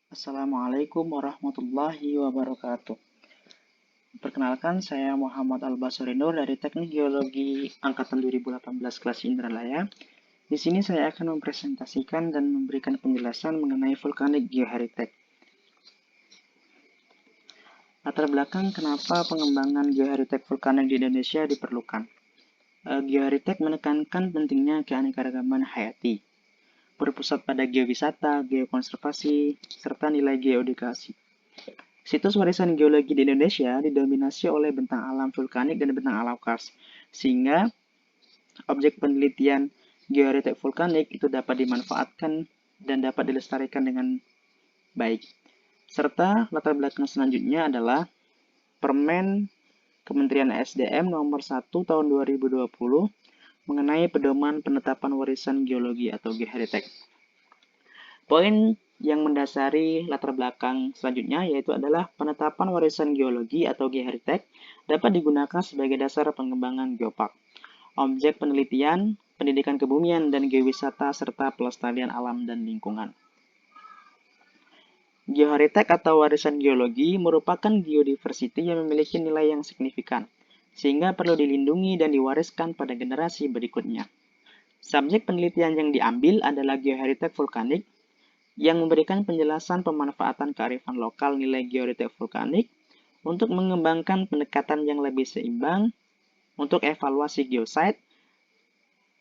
Assalamualaikum warahmatullahi wabarakatuh. Perkenalkan, saya Muhammad Al-Basri Nur dari Teknik Geologi Angkatan 2018 kelas Indralaya. Di sini saya akan mempresentasikan dan memberikan penjelasan mengenai vulkanik geoheritek. Latar belakang kenapa pengembangan geoheritek vulkanik di Indonesia diperlukan. Geoheritek menekankan pentingnya keanekaragaman hayati, berpusat pada geowisata, geokonservasi, serta nilai geoedukasi. Situs warisan geologi di Indonesia didominasi oleh bentang alam vulkanik dan bentang alam kars, sehingga objek penelitian geoheritek vulkanik itu dapat dimanfaatkan dan dapat dilestarikan dengan baik. Serta latar belakang selanjutnya adalah Permen Kementerian SDM nomor 1 tahun 2020 mengenai pedoman penetapan warisan geologi atau geoheritek. Poin yang mendasari latar belakang selanjutnya yaitu adalah penetapan warisan geologi atau geoheritek dapat digunakan sebagai dasar pengembangan geopark, objek penelitian, pendidikan kebumian, dan geowisata serta pelestarian alam dan lingkungan. Geoheritek atau warisan geologi merupakan geodiversity yang memiliki nilai yang signifikan, sehingga perlu dilindungi dan diwariskan pada generasi berikutnya. Subjek penelitian yang diambil adalah geoheritek vulkanik, yang memberikan penjelasan pemanfaatan kearifan lokal nilai geoheritek vulkanik untuk mengembangkan pendekatan yang lebih seimbang untuk evaluasi geosite,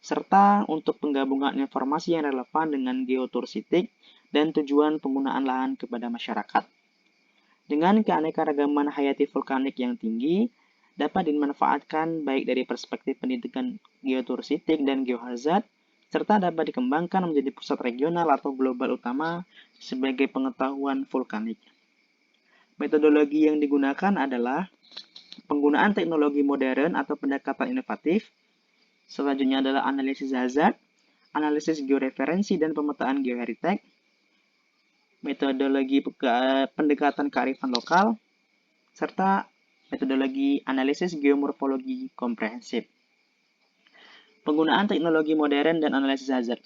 serta untuk penggabungan informasi yang relevan dengan geotursitik dan tujuan penggunaan lahan kepada masyarakat. Dengan keanekaragaman hayati vulkanik yang tinggi, dapat dimanfaatkan baik dari perspektif pendidikan geotursitik dan geohazard, serta dapat dikembangkan menjadi pusat regional atau global utama sebagai pengetahuan vulkanik. Metodologi yang digunakan adalah penggunaan teknologi modern atau pendekatan inovatif. Selanjutnya adalah analisis hazard, analisis georeferensi dan pemetaan geoheritek, metodologi pendekatan kearifan lokal, serta metodologi analisis geomorfologi komprehensif. Penggunaan teknologi modern dan analisis hazard.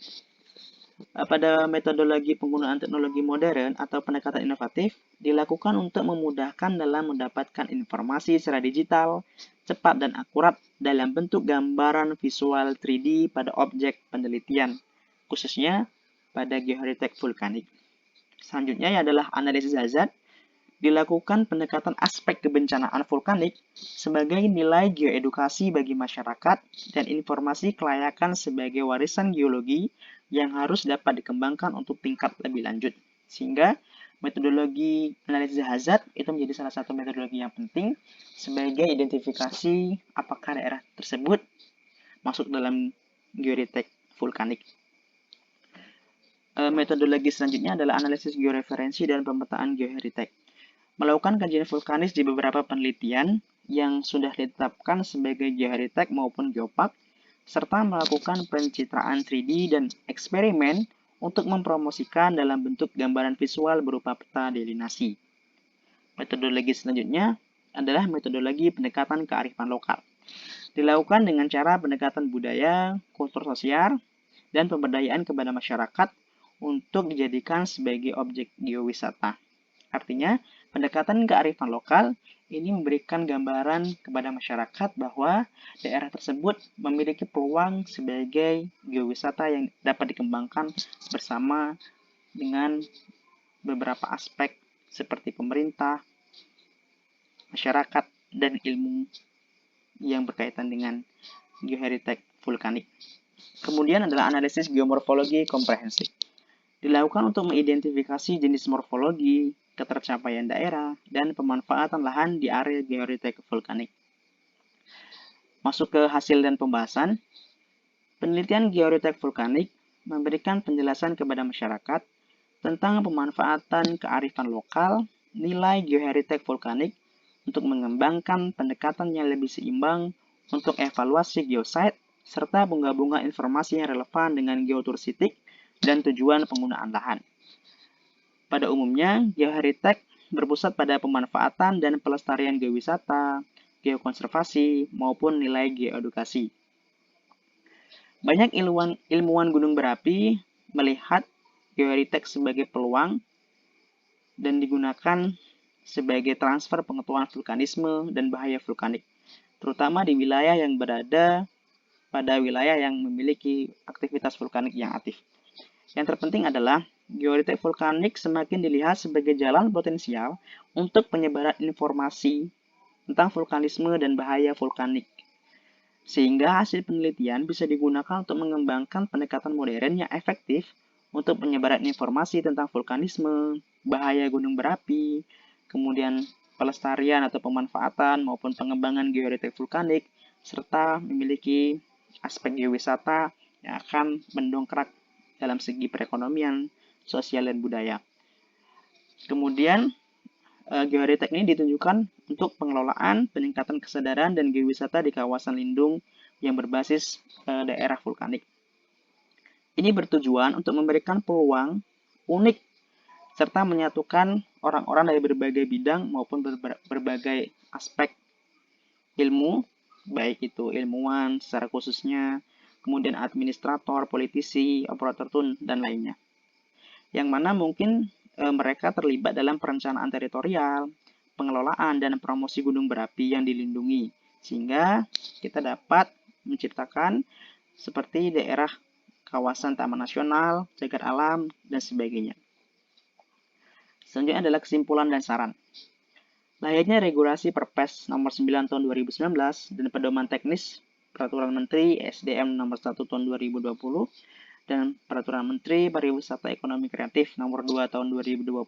Pada metodologi penggunaan teknologi modern atau pendekatan inovatif dilakukan untuk memudahkan dalam mendapatkan informasi secara digital, cepat dan akurat dalam bentuk gambaran visual 3D pada objek penelitian, khususnya pada geoheritek vulkanik. Selanjutnya adalah analisis hazard. Dilakukan pendekatan aspek kebencanaan vulkanik sebagai nilai geoedukasi bagi masyarakat dan informasi kelayakan sebagai warisan geologi yang harus dapat dikembangkan untuk tingkat lebih lanjut. Sehingga metodologi analisis hazard itu menjadi salah satu metodologi yang penting sebagai identifikasi apakah daerah tersebut masuk dalam geodetek vulkanik. Metodologi selanjutnya adalah analisis georeferensi dan pemetaan geoheritek. Melakukan kajian vulkanis di beberapa penelitian yang sudah ditetapkan sebagai geoheritek maupun geopark, serta melakukan pencitraan 3D dan eksperimen untuk mempromosikan dalam bentuk gambaran visual berupa peta delinasi. Metodologi selanjutnya adalah metodologi pendekatan kearifan lokal. Dilakukan dengan cara pendekatan budaya, kultur sosial, dan pemberdayaan kepada masyarakat untuk dijadikan sebagai objek geowisata. Artinya, pendekatan kearifan lokal ini memberikan gambaran kepada masyarakat bahwa daerah tersebut memiliki peluang sebagai geowisata yang dapat dikembangkan bersama dengan beberapa aspek seperti pemerintah, masyarakat, dan ilmu yang berkaitan dengan geoheritek vulkanik. Kemudian adalah analisis geomorfologi komprehensif. Dilakukan untuk mengidentifikasi jenis morfologi, ketercapaian daerah, dan pemanfaatan lahan di area geoheritek vulkanik. Masuk ke hasil dan pembahasan. Penelitian geoheritek vulkanik memberikan penjelasan kepada masyarakat tentang pemanfaatan kearifan lokal, nilai geoheritek vulkanik untuk mengembangkan pendekatan yang lebih seimbang untuk evaluasi geosite, serta penggabungan informasi yang relevan dengan geotursitik dan tujuan penggunaan lahan. Pada umumnya, geoheritek berpusat pada pemanfaatan dan pelestarian geowisata, geokonservasi, maupun nilai geoedukasi. Banyak ilmuwan gunung berapi melihat geoheritek sebagai peluang dan digunakan sebagai transfer pengetahuan vulkanisme dan bahaya vulkanik, terutama di wilayah yang berada pada wilayah yang memiliki aktivitas vulkanik yang aktif. Yang terpenting adalah geodetek vulkanik semakin dilihat sebagai jalan potensial untuk penyebaran informasi tentang vulkanisme dan bahaya vulkanik. Sehingga hasil penelitian bisa digunakan untuk mengembangkan pendekatan modern yang efektif untuk penyebaran informasi tentang vulkanisme, bahaya gunung berapi, kemudian pelestarian atau pemanfaatan maupun pengembangan geodetek vulkanik, serta memiliki aspek geowisata yang akan mendongkrak dalam segi perekonomian, sosial, dan budaya. Kemudian, geodetek ini ditunjukkan untuk pengelolaan, peningkatan kesadaran, dan geowisata di kawasan lindung yang berbasis daerah vulkanik. Ini bertujuan untuk memberikan peluang unik serta menyatukan orang-orang dari berbagai bidang maupun berbagai aspek ilmu, baik itu ilmuwan secara khususnya, kemudian administrator, politisi, operator tun, dan lainnya. Yang mana mungkin mereka terlibat dalam perencanaan teritorial, pengelolaan, dan promosi gunung berapi yang dilindungi. Sehingga kita dapat menciptakan seperti daerah kawasan taman nasional, cagar alam, dan sebagainya. Selanjutnya adalah kesimpulan dan saran. Lahirnya regulasi Perpres nomor 9 tahun 2019 dan pedoman teknis Peraturan Menteri SDM nomor 1 tahun 2020 dan Peraturan Menteri Pariwisata Ekonomi Kreatif nomor 2 tahun 2020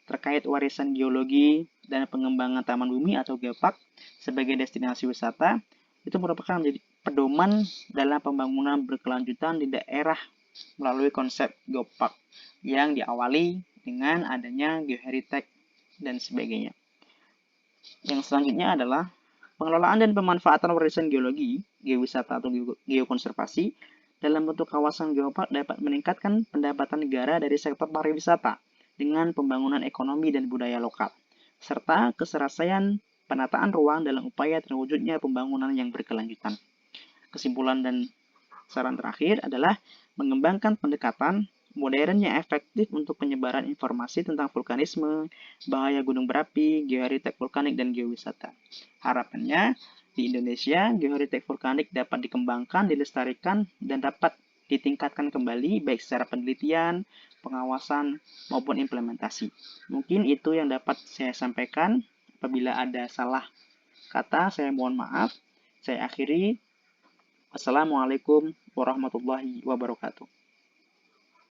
terkait warisan geologi dan pengembangan taman bumi atau geopark sebagai destinasi wisata itu merupakan menjadi pedoman dalam pembangunan berkelanjutan di daerah melalui konsep geopark yang diawali dengan adanya geoheritage dan sebagainya. Yang selanjutnya adalah pengelolaan dan pemanfaatan warisan geologi, geowisata atau geokonservasi dalam bentuk kawasan geopark dapat meningkatkan pendapatan negara dari sektor pariwisata dengan pembangunan ekonomi dan budaya lokal, serta keserasian penataan ruang dalam upaya terwujudnya pembangunan yang berkelanjutan. Kesimpulan dan saran terakhir adalah mengembangkan pendekatan modern yang efektif untuk penyebaran informasi tentang vulkanisme, bahaya gunung berapi, geoheritage vulkanik, dan geowisata. Harapannya, di Indonesia, geoheritage vulkanik dapat dikembangkan, dilestarikan, dan dapat ditingkatkan kembali baik secara penelitian, pengawasan, maupun implementasi. Mungkin itu yang dapat saya sampaikan. Apabila ada salah kata, saya mohon maaf. Saya akhiri. Wassalamualaikum warahmatullahi wabarakatuh.